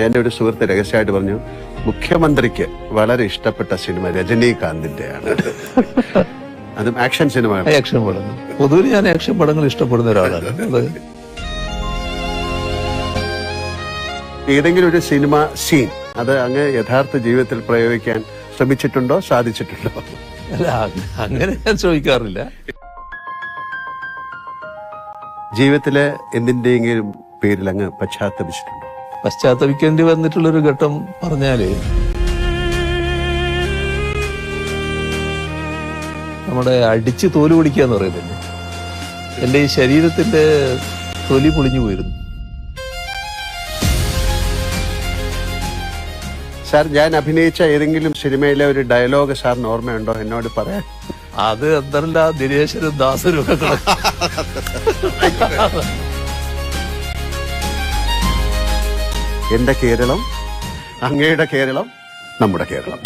എന്റെ ഒരു സുഹൃത്ത് രഹസ്യമായിട്ട് പറഞ്ഞു, മുഖ്യമന്ത്രിക്ക് വളരെ ഇഷ്ടപ്പെട്ട സിനിമ രജനീകാന്തിന്റെയാണ്. അതും ആക്ഷൻ സിനിമ. ആക്ഷൻ പടങ്ങൾ പൊതുവിൽ ഞാൻ ആക്ഷൻ പടങ്ങൾ ഇഷ്ടപ്പെടുന്ന ഒരാളാണ്. അത് ഏതെങ്കിലും ഒരു സിനിമ സീൻ അത് അങ്ങ് യഥാർത്ഥ ജീവിതത്തിൽ പ്രയോഗിക്കാൻ ശ്രമിച്ചിട്ടുണ്ടോ, സാധിച്ചിട്ടുണ്ടോ? അല്ല, അങ്ങനെ ഞാൻ ചോദിക്കാറില്ല. ജീവിതത്തിലെ എന്തിന്റെയെങ്കിലും പേരിൽ അങ്ങ് പശ്ചാത്തപിച്ചിട്ടുണ്ടോ? പശ്ചാത്തപിക്കേണ്ടി വന്നിട്ടുള്ളൊരു ഘട്ടം പറഞ്ഞാല്, നമ്മുടെ അടിച്ച് തോല് പൊളിക്കുക എന്ന് പറയുന്നില്ലേ, എന്റെ ഈ ശരീരത്തിന്റെ തൊലി പൊളിഞ്ഞു പോയിരുന്നു. സാർ, ഞാൻ അഭിനയിച്ച ഏതെങ്കിലും സിനിമയിലെ ഒരു ഡയലോഗ് സാറിന് ഓർമ്മയുണ്ടോ എന്നോട് പറയാൻ? അത് എന്തല്ല, ദിനേശനും ദാസനും ഒക്കെ എന്റെ കേരളം, അങ്ങയുടെ കേരളം, നമ്മുടെ കേരളം.